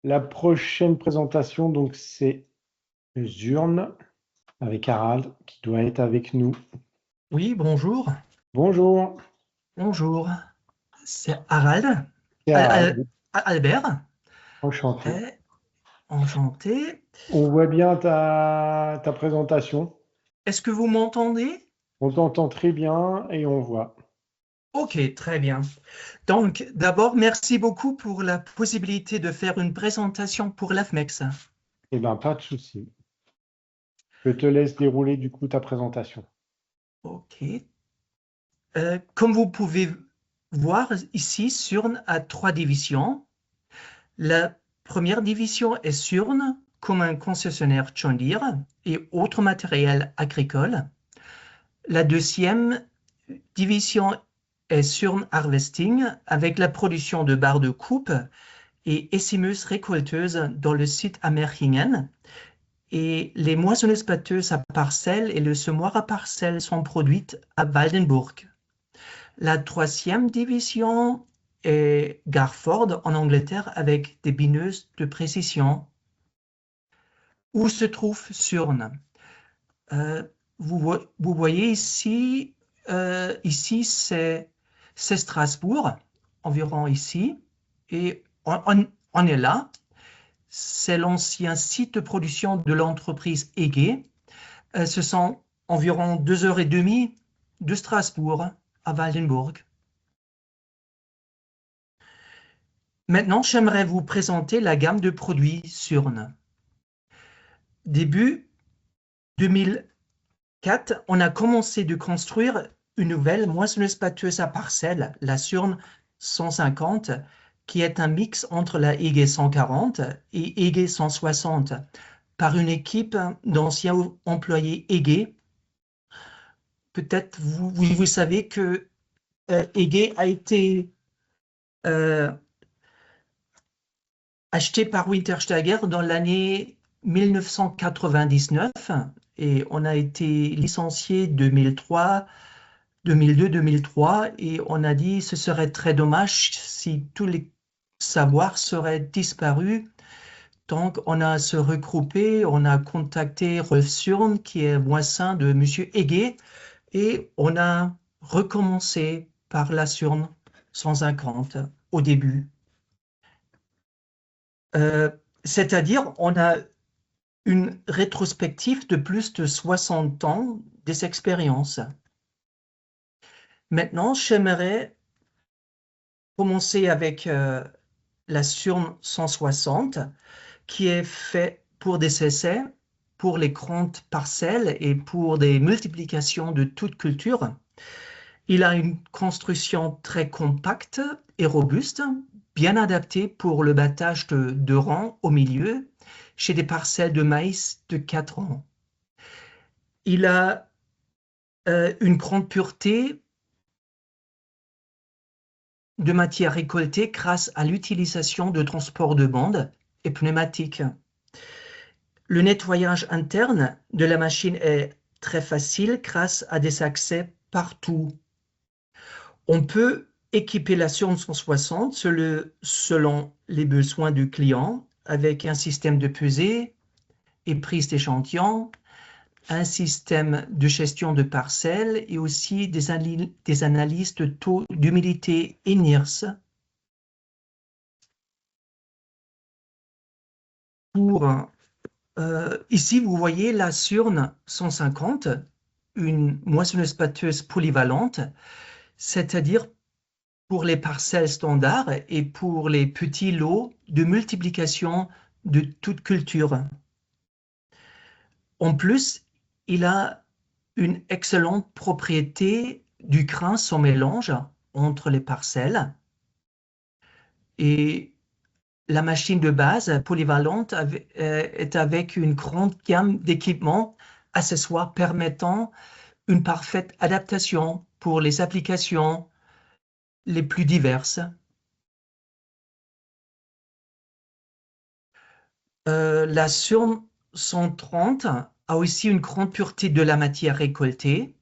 La prochaine présentation, donc, c'est Zurn avec Harald qui doit être avec nous. Oui, bonjour. Bonjour, Bonjour. C'est Harald. c'est Harald, Albert. enchanté. Eh, enchanté. On voit bien ta présentation. Est-ce que vous m'entendez? On t'entend très bien et on voit. Ok, très bien. Donc, d'abord, merci beaucoup pour la possibilité de faire une présentation pour l'AFMEX. Eh bien, pas de souci. Je te laisse dérouler du coup ta présentation. Ok. Comme vous pouvez voir ici, Surne a trois divisions. La première division est Surne comme un concessionnaire John Deere et autres matériels agricoles. La deuxième division est Surne Harvesting avec la production de barres de coupe et écimeuses récolteuses dans le site à Merchingen. Et les moissonneuses batteuses à parcelles et le semoir à parcelles sont produites à Waldenburg. La troisième division est Garford en Angleterre avec des bineuses de précision. Où se trouve Surne? Euh, vous voyez ici, ici c'est Strasbourg, environ ici, et on est là. C'est l'ancien site de production de l'entreprise Ege. Ce sont environ 2 heures et demie de Strasbourg à Waldenburg. Maintenant, j'aimerais vous présenter la gamme de produits Surne. Début 2004, on a commencé de construire une nouvelle moissonneuse-batteuse à parcelles, la Surne 150, qui est un mix entre la Ege 140 et Ege 160, par une équipe d'anciens employés Ege. Peut-être vous savez que Ege a été euh, acheté par Wintersteger dans l'année 1999 et on a été licencié 2003, 2002, 2003 et on a dit ce serait très dommage si tous les savoirs seraient disparus. Donc on a se regroupé, on a contacté Rolf Surn qui est voisin de Monsieur Ege et on a recommencé par la Surne 150 au début. Euh, C'est-à-dire, on a une rétrospective de plus de 60 ans des expériences. Maintenant, j'aimerais commencer avec la Surne 160, qui est fait pour des essais, pour les grandes parcelles et pour des multiplications de toute culture. Il a une construction très compacte et robuste, bien adaptée pour le battage de rangs au milieu chez des parcelles de maïs de 4 ans. Il a une grande pureté de matière récoltée grâce à l'utilisation de transport de bande et pneumatiques. Le nettoyage interne de la machine est très facile grâce à des accès partout. On peut équiper la Surne 160 selon les besoins du client avec un système de pesée et prise d'échantillons, un système de gestion de parcelles et aussi des analyses de taux d'humidité INIRS. Ici, vous voyez la Surne 150, une moissonneuse-batteuse polyvalente, c'est-à-dire pour les parcelles standards et pour les petits lots de multiplication de toute culture. En plus, il a une excellente propriété du grain sans mélange entre les parcelles et la machine de base polyvalente est avec une grande gamme d'équipements accessoires permettant une parfaite adaptation pour les applications les plus diverses. La Surne 130 a aussi une grande pureté de la matière récoltée.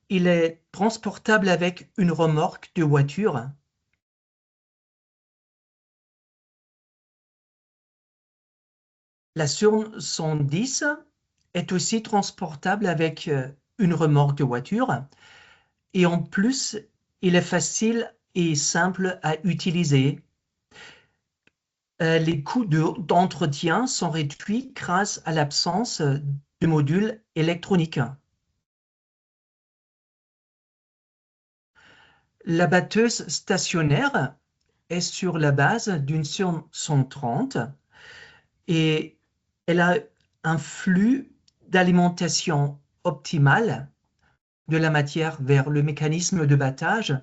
Il est transportable avec une remorque de voiture. La Surne 110 est aussi transportable avec une remorque de voiture et en plus, il est facile et simple à utiliser. Les coûts d'entretien sont réduits grâce à l'absence de module électronique. La batteuse stationnaire est sur la base d'une Surne 130 et elle a un flux d'alimentation optimal de la matière vers le mécanisme de battage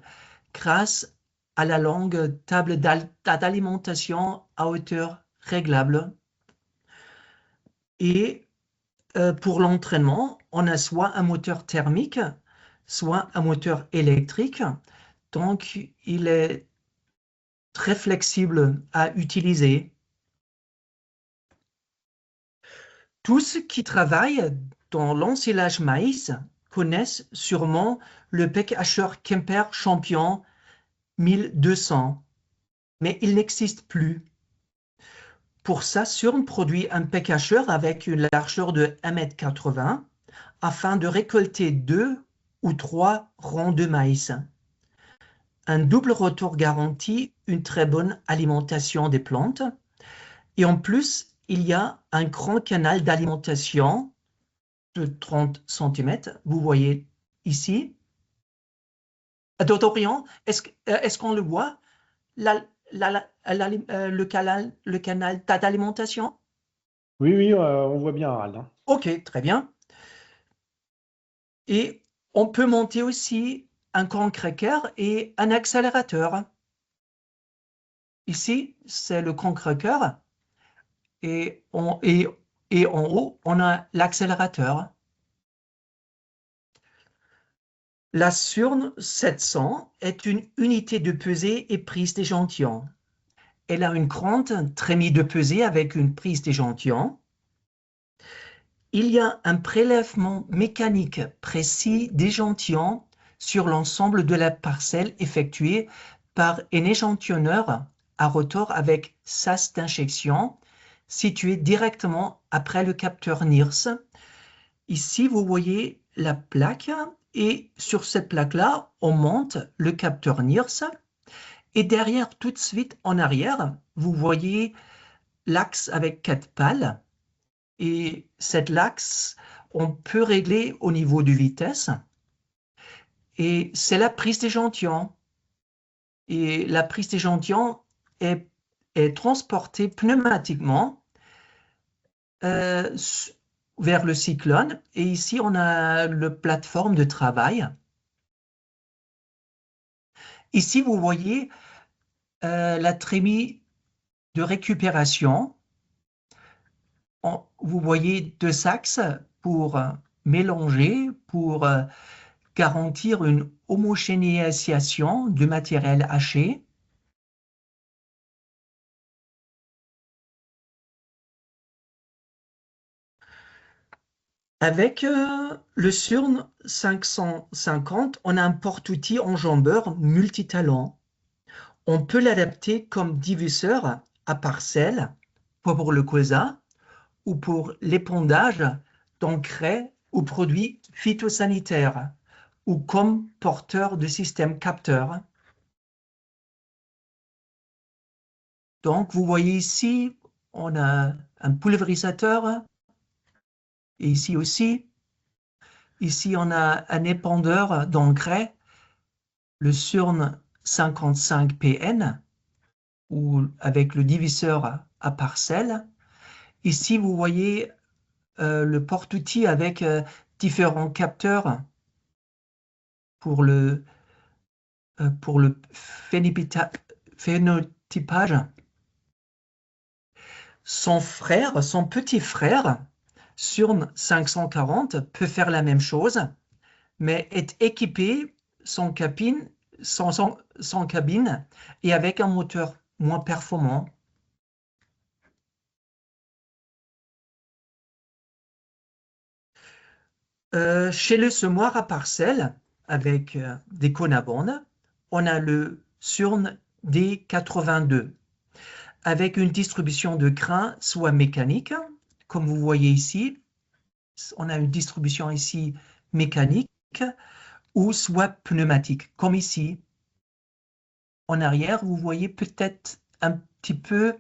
grâce à la longue table d'alimentation à hauteur réglable. Et pour l'entraînement, on a soit un moteur thermique, soit un moteur électrique. Donc, il est très flexible à utiliser. Tous qui travaillent dans l'ensilage maïs connaissent sûrement le pêcheur Kemper Champion 1200, mais il n'existe plus. Pour ça, Surne produit un pêcheur avec une largeur de 1,80 m afin de récolter 2 ou 3 ronds de maïs. Un double retour garantit une très bonne alimentation des plantes. Et en plus, il y a un grand canal d'alimentation de 30 cm. Vous voyez ici. Dorian, est-ce qu'on le voit, le canal d'alimentation? Oui, oui, on voit bien, Harald, hein. Ok, très bien. Et on peut monter aussi un cracker et un accélérateur. Ici, c'est le cracker et en haut, on a l'accélérateur. La Surne 700 est une unité de pesée et prise d'échantillon. Elle a une grande trémie de pesée avec une prise d'échantillon. Il y a un prélèvement mécanique précis d'échantillons sur l'ensemble de la parcelle effectué par un échantillonneur à rotor avec sas d'injection situé directement après le capteur NIRS. Ici, vous voyez la plaque et sur cette plaque-là, on monte le capteur NIRS et derrière, tout de suite en arrière, vous voyez l'axe avec 4 pales. Et cet axe, on peut régler au niveau de vitesse. Et c'est la prise d'échantillon. Et la prise d'échantillon est transportée pneumatiquement vers le cyclone. Et ici, on a la plateforme de travail. Ici, vous voyez la trémie de récupération. Vous voyez 2 axes pour mélanger, pour garantir une homogénéisation du matériel haché. Avec le Surne 550, on a un porte-outil enjambeur multitalent. On peut l'adapter comme diviseur à parcelle pour le colza ou pour l'épandage d'engrais ou produits phytosanitaires ou comme porteur de système capteur. Donc, vous voyez ici, on a un pulvérisateur. Et ici aussi. Ici, on a un épandeur d'engrais, le Surne 55PN, ou avec le diviseur à parcelle. Ici, vous voyez le porte-outil avec différents capteurs pour le phénotypage. Son petit frère, Surne 540, peut faire la même chose, mais est équipé sans cabine et avec un moteur moins performant. Chez le semoir à parcelle, avec des cônes à bande, on a le Surne D82, avec une distribution de grains soit mécanique, comme vous voyez ici, on a une distribution ici mécanique ou soit pneumatique, comme ici. En arrière, vous voyez peut-être un petit peu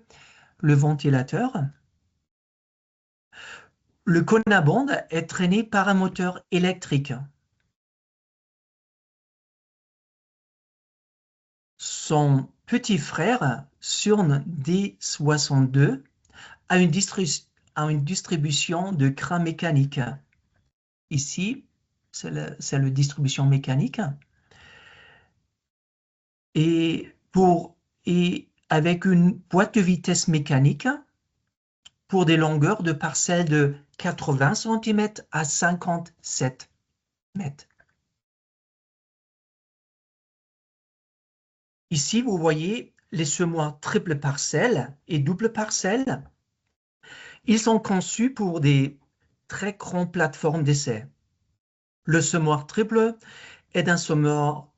le ventilateur. Le cône à bande est traîné par un moteur électrique. Son petit frère, Surne D62, a une distribution de crins mécaniques. Ici, c'est la distribution mécanique. Et avec une boîte de vitesse mécanique pour des longueurs de parcelles de 80 cm à 57 mètres. Ici, vous voyez les semoirs triple parcelle et double parcelle. Ils sont conçus pour des très grandes plateformes d'essai. Le semoir triple est un semoir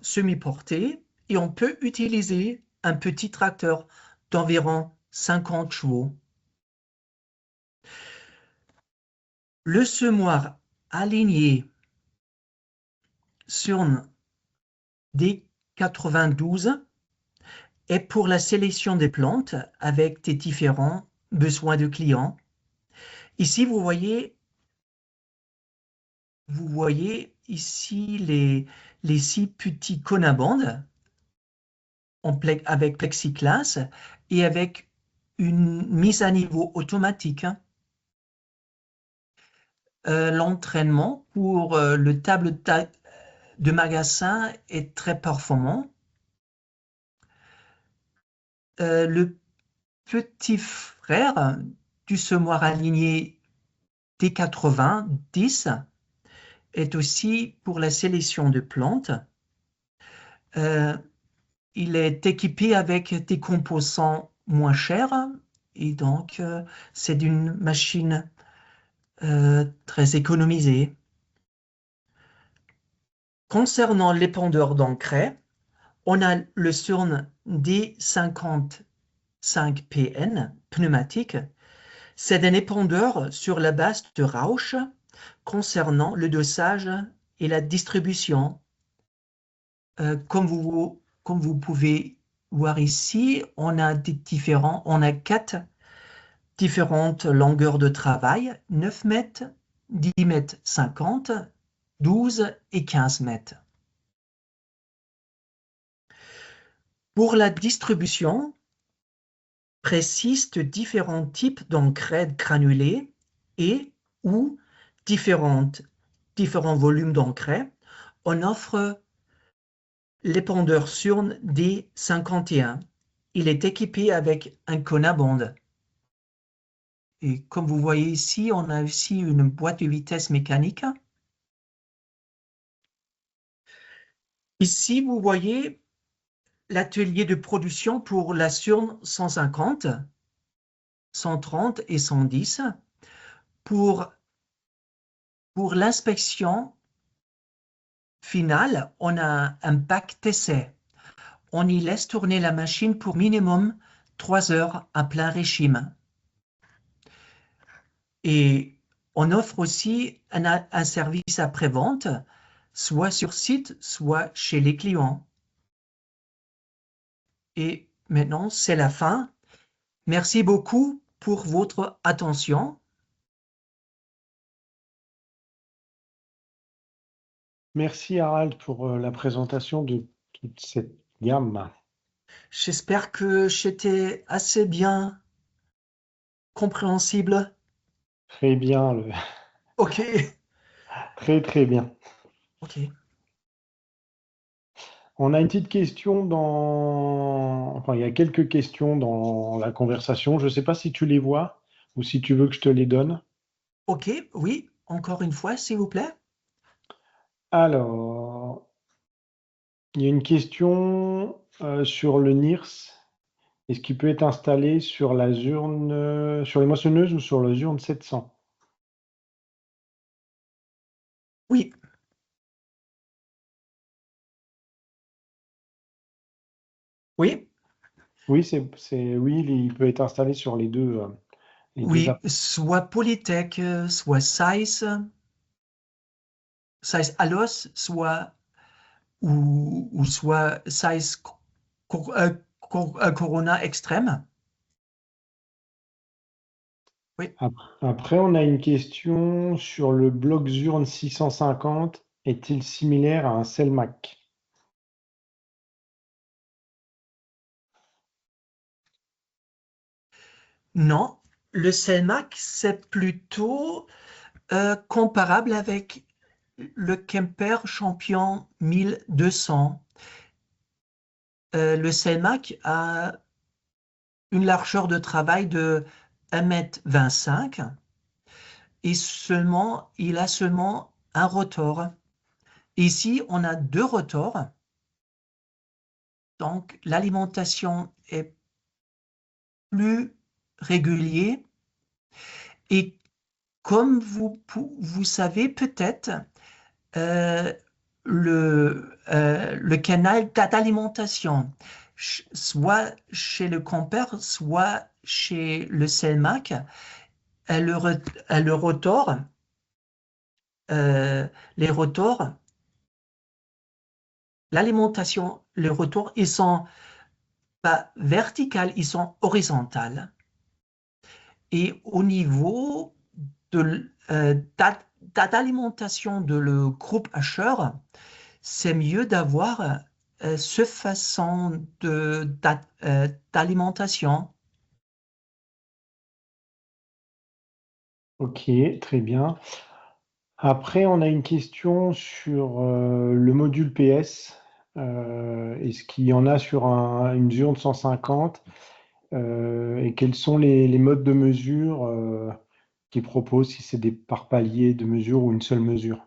semi-porté et on peut utiliser un petit tracteur d'environ 50 chevaux. Le semoir aligné sur D92 est pour la sélection des plantes avec des différents besoins de clients. Ici, vous voyez ici les 6 petits cônes à bande avec plexiglas et avec une mise à niveau automatique. L'entraînement pour le table de magasin est très performant. Le petit frère du semoir aligné D90 est aussi pour la sélection de plantes. Il est équipé avec des composants moins chers et donc c'est une machine très économisée. Concernant l'épandeur d'engrais, on a le Surne D55PN pneumatique. C'est un épandeur sur la base de Rauch concernant le dosage et la distribution. Comme vous pouvez voir ici, on a 4 différentes longueurs de travail, 9 mètres, 10 mètres 50, 12 et 15 mètres. Pour la distribution précise de différents types d'engrais granulés et ou différents volumes d'engrais, on offre l'épandeur Surne D51. Il est équipé avec un cône à bande. Et comme vous voyez ici, on a aussi une boîte de vitesse mécanique. Ici, vous voyez l'atelier de production pour la Surne 150, 130 et 110. Pour l'inspection finale, on a un bac d'essai. On y laisse tourner la machine pour minimum 3 heures à plein régime. Et on offre aussi un service après-vente, soit sur site, soit chez les clients. Et maintenant, c'est la fin. Merci beaucoup pour votre attention. Merci Harald pour la présentation de toute cette gamme. J'espère que j'étais assez bien compréhensible. Très bien, Ok, très très bien. ok. On a une petite question enfin, il y a quelques questions dans la conversation. Je ne sais pas si tu les vois ou si tu veux que je te les donne. Ok, oui, encore une fois, s'il vous plaît. Alors, il y a une question sur le NIRS. Est-ce qu'il peut être installé sur la Zurne, sur les moissonneuses ou sur le Zurne 700? Oui, oui, Oui, oui, il peut être installé sur les deux. les deux Oui, appareils. soit Polytech, soit Zeiss Alos, soit ou soit Zeiss Corona Extreme. Oui. Après, on a une question sur le bloc Zurn 650. Est-il similaire à un Selmac? Non, le CELMAC, c'est plutôt comparable avec le Kemper Champion 1200. Le CELMAC a une largeur de travail de 1,25 m et il a seulement un rotor. Ici, on a deux rotors, donc l'alimentation est plus régulière. Et comme vous savez peut-être, euh, le canal d'alimentation, soit chez le compère, soit chez le CELMAC, le rotor, les rotors, l'alimentation, les rotors, ils sont pas verticales, ils sont horizontales. Et au niveau d'alimentation de le groupe Asher, c'est mieux d'avoir ce façon d'alimentation. Ok, très bien. Après, on a une question sur le module PS. Est-ce qu'il y en a sur une Zurn 150? Et quels sont les modes de mesure qu'ils proposent, si c'est des par palier de mesure ou une seule mesure?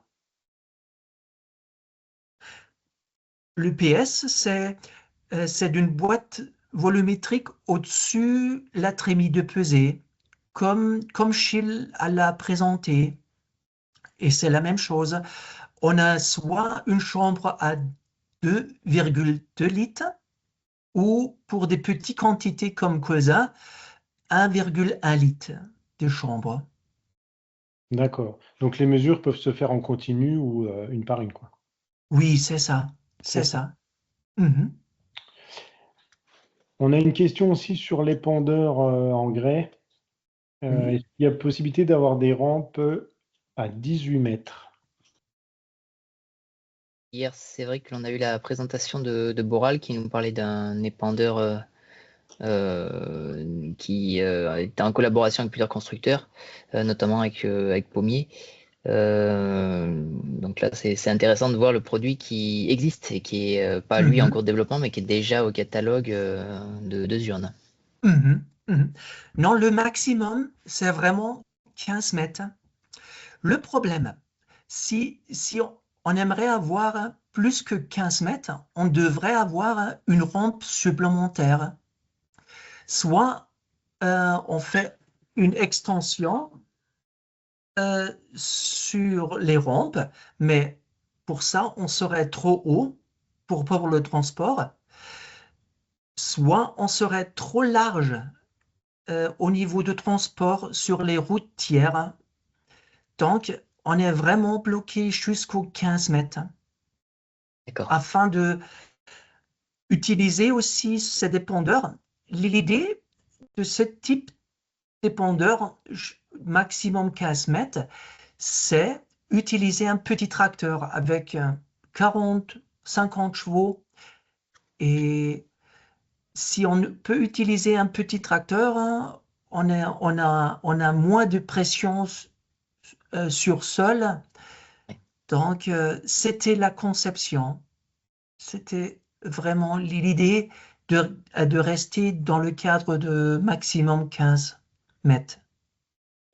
L'UPS, c'est d'une boîte volumétrique au-dessus la trémie de pesée, comme Schill l'a présenté. Et c'est la même chose. On a soit une chambre à 2,2 litres ou pour des petites quantités comme Cosa, 1,1 litre de chambre. D'accord. Donc les mesures peuvent se faire en continu ou une par une, quoi. Oui, c'est ça. C'est C'est ça. ça. Mhm, On a une question aussi sur l'épandeur en grès. oui. Est-ce qu'il y a possibilité d'avoir des rampes à 18 mètres? Hier, c'est vrai que l'on a eu la présentation de Boral qui nous parlait d'un épandeur qui était en collaboration avec plusieurs constructeurs, notamment avec Pommier. Donc là, c'est intéressant de voir le produit qui existe et qui est pas lui en Mhm, cours de développement, mais qui est déjà au catalogue de Zurne. mhm, mhm. Non, le maximum, c'est vraiment 15 mètres. Le problème, si on aimerait avoir plus que 15 mètres, on devrait avoir une rampe supplémentaire. Soit on fait une extension sur les rampes, mais pour ça, on serait trop haut pour le transport. Soit on serait trop large au niveau de transport sur les routières. Donc, on est vraiment bloqué jusqu'aux 15 mètres. D'accord. Afin de utiliser aussi ces dépendeurs, l'idée de ce type de dépendeur maximum 15 mètres, c'est utiliser un petit tracteur avec 40, 50 chevaux. Et si on peut utiliser un petit tracteur, hein, on a moins de pression sur sol. Donc, c'était la conception. C'était vraiment l'idée de rester dans le cadre de maximum 15 mètres.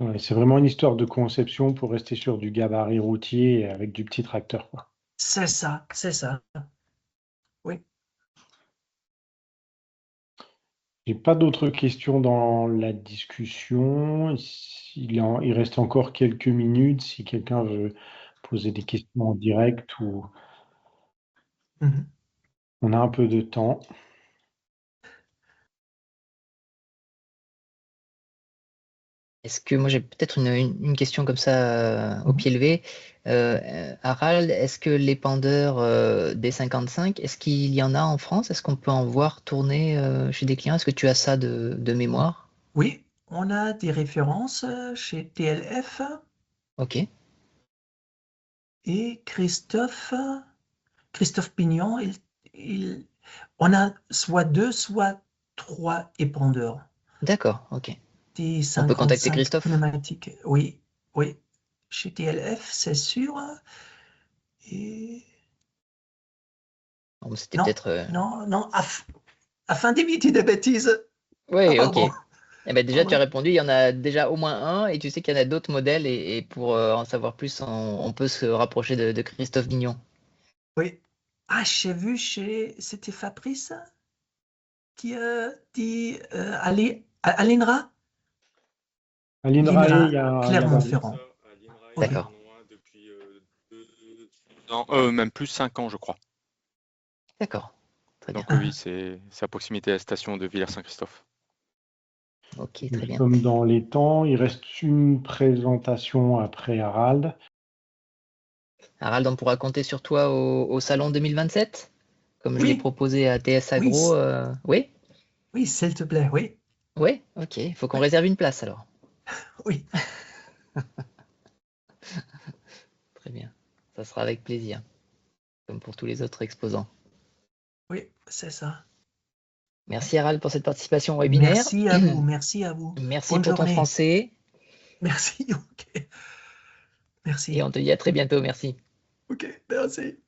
Ouais, c'est vraiment une histoire de conception pour rester sur du gabarit routier avec du petit tracteur, quoi. C'est ça, c'est ça. Oui. J'ai pas d'autres questions dans la discussion. Il reste encore quelques minutes si quelqu'un veut poser des questions en direct ou Mhm. on a un peu de temps. Est-ce que moi j'ai peut-être une question comme ça au pied levé. Harald, est-ce que l'épandeur D55, est-ce qu'il y en a en France? Est-ce qu'on peut en voir tourner chez des clients? Est-ce que tu as ça de mémoire? Oui, on a des références chez TLF Ok, et Christophe Pignon, on a soit 2, soit 3 épandeurs. d'accord, ok. Des On peut contacter 55 Christophe? pneumatiques. Oui, oui. Chez TLF, c'est sûr. Et Bon, c'était non, peut-être. non, afin d'éviter des bêtises. Ah, Oui, ok. pardon. Eh ben, déjà, tu as Pardon. répondu, il y en a déjà au moins un, et tu sais qu'il y en a d'autres modèles, et pour en savoir plus, on peut se rapprocher de Christophe Guignon. Oui. Ah, j'ai vu c'était Fabrice qui a dit à l'INRA? À l'INRAE, L'INRA, il y a C'est Clermont-Ferrand. ça, à l'INRAE, Ok, D'accord, ils en ont un depuis même plus 5 ans, je crois. d'accord. Très bien. Donc oui, c'est à proximité de la station de Villers-Saint-Christophe. Ok, Nous très bien. sommes dans les temps. Il reste une présentation après Harald. Harald, on pourra compter sur toi au salon 2027, comme je l'ai oui, proposé à TS oui, Agro. Oui, oui, s'il te plaît, oui, oui, ok. Il faut qu'on réserve une place alors. oui, Très bien. Ça sera avec plaisir, comme pour tous les autres exposants. oui, c'est ça. Merci Harald pour cette participation au webinaire. Merci à vous. Merci Bonne pour ton journée. français Merci, ok. et Merci. on te dit à très bientôt. Merci. Ok, merci.